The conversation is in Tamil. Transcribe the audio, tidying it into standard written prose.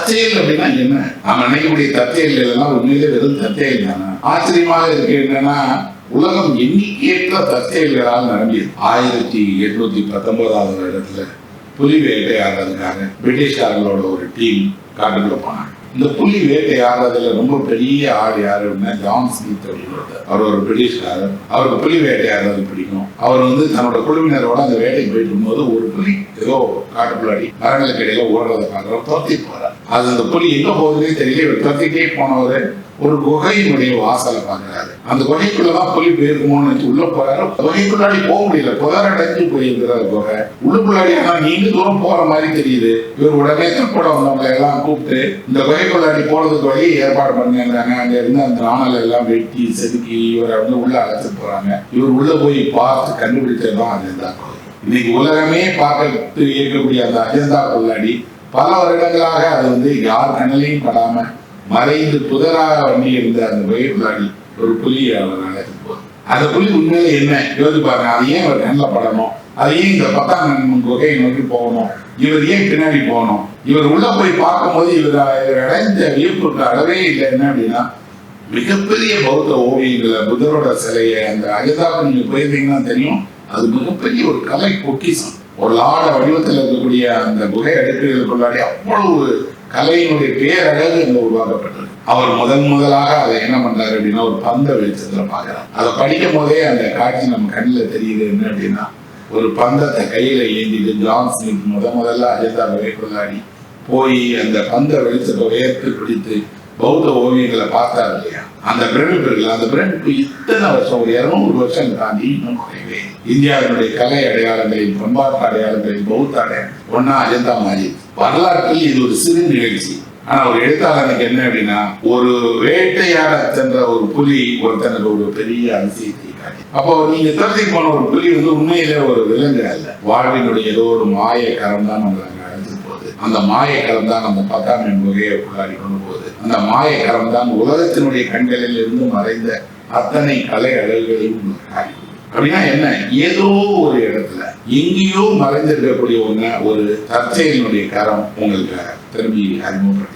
தற்செயல் அப்படின்னா என்ன? நாம் நினைக்கக்கூடிய தற்செயல் எல்லாம் உண்மையிலே வெறும் தற்செயல் தானே. ஆச்சரியமாக இருக்கு என்னன்னா, உலகம் எண்ணிக்கையற்ற தற்செயல்களால் நிரம்பியது. 1819 வருடத்துல புலி வேட்டையாடுறதுக்காக பிரிட்டிஷ்காரங்களோட ஒரு டீம் காட்டுக்குள்ள போனாங்க. இந்த புலி வேட்டையாடுறதுல ரொம்ப பெரிய ஆள் யாரு அப்படின்னா ஜான் ஸ்மித் அப்படின்னு. அவர் ஒரு பிரிட்டிஷ்காரர். அவருக்கு புலி வேட்டையாடுறது பிடிக்கும். அவர் தன்னோட குழுவினரோட அந்த வேட்டைக்கு போயிட்டு இருக்கும்போது ஒரு புலி ஏதோ காட்டுக்குள்ளாடி மரங்களுக்கு இடையில ஓடுறதை பார்க்குறோம். துரத்திட்டு போறாரு. அது அந்த புலி எங்க போகுதுன்னே தெரியல. இவர் துரத்திட்டே போனவர் ஒரு குகையினுடைய வாசலை பார்க்கிறாரு. அந்த குகைக்குள்ளதான் புலி போயிருக்குமோன்னு நினைச்சு உள்ள போறாரு. குகைக்குள்ளாடி போக முடியல, புதரடைஞ்சு போயிருக்கிறார் குகை. உள்ளுக்குள்ளாடி ஆனா நீண்ட தூரம் போற மாதிரி தெரியுது. இவர் உடனே கூட வந்தவங்களை எல்லாம் கூப்பிட்டு இந்த குகைக்குள்ளாடி போறதுக்கு வழியை ஏற்பாடு பண்ணிருந்தாங்க. அங்க இருந்து அந்த ஆணலை எல்லாம் வெட்டி செதுக்கி இவரை உள்ள அழைச்சிட்டு போறாங்க. இவர் உள்ள போய் பார்த்து கண்டுபிடிச்சதுதான் அஜந்தா கோயில். இன்னைக்கு உலகமே பார்க்க இயக்கக்கூடிய அந்த அஜந்தா கொள்ளாடி பல வருடங்களாக அது யார் கண்ணிலையும் படாம மறைந்து புதராக வண்டி இருந்த அந்த வயிறுலாடி ஒரு புலி அவர் அழைத்து போகுது. அந்த புலி உண்மையில என்ன யோசிப்பாங்க. அது ஏன் அவர் கண்ணில் படணும்? அது ஏன் இந்த 10ஆம் குகையை நோக்கி போகணும்? இவர் ஏன் பின்னாடி போகணும்? இவர் உள்ள போய் பார்க்கும் போது இவர் அடைஞ்ச வியப்புக்கு அளவே இல்லை. என்ன அப்படின்னா, மிகப்பெரிய பௌத்த ஓவியங்களை, புத்தரோட சிலையை, அந்த அஜந்தாவுக்கு நீங்க போயிருந்தீங்கன்னா தெரியும், அது மிகப்பெரிய ஒரு கலை பொக்கிஷம். ஒரு லாட வடிவத்தில் இருக்கக்கூடிய அந்த குகை அடுக்குகளுக்குள்ளாடி அவ்வளவு கலையினுடைய பேரழகு அங்க உருவாக்கப்பட்டது. அவர் முதலாக அதை என்ன பண்றாரு அப்படின்னா, ஒரு பந்த வெளிச்சத்துல பாக்குறாரு. அதை படிக்கும் போதே அந்த காட்சி நம்ம கண்ணில் தெரியுது. என்ன அப்படின்னா, ஒரு பந்தத்தை கையில ஏந்திட்டு ஜான் ஸ்மித் முதல்ல அஜந்தா குகைக்குள்ளாடி போய் அந்த பந்த வெளிச்சத்தை உயர்த்தி பிடித்து பௌத்த ஓவியங்களை பார்த்தாரு இல்லையா, அந்த பிரமிப்பு இருக்குல்ல, அந்த பிரமிப்பு இத்தனை வருஷம், ஒரு 200 வருஷம் தாண்டி இன்னும் குறைவே. இந்தியாவினுடைய கலை அடையாளங்களில், பண்பாட்டு அடையாளங்களில் பௌத்த அடையாளம் ஒன்னா அஜந்தா மாறி. வரலாற்றில் இது ஒரு சிறு நிகழ்ச்சி. ஆனா ஒரு எழுத்தாளனுக்கு என்ன அப்படின்னா, ஒரு வேட்டையாட சென்ற ஒரு புலி ஒருத்தனுக்கு ஒரு பெரிய அதிசயத்தை காட்டி. அப்போ நீங்க துரத்திக்கு போன ஒரு புலி உண்மையிலே ஒரு விலங்கு அல்ல. வாழ்வினுடைய ஏதோ ஒரு மாய கரம் தான் நம்மளை அழைத்து போகுது. அந்த மாய கரம் தான் அந்த 10ஆம் குகையை உள்ளாடி கொண்டு போகுது. அந்த மாய கரம் தான் உலகத்தினுடைய கண்களில் இருந்து மறைந்த அத்தனை கலை அழகுகளையும் காட்டி. அப்படின்னா என்ன? ஏதோ ஒரு இடத்துல எங்கேயோ மறைந்திருக்கக்கூடிய ஒரு தற்செயலினுடைய கரம் உங்களுக்கு திரும்பி அறிமுகப்படுத்த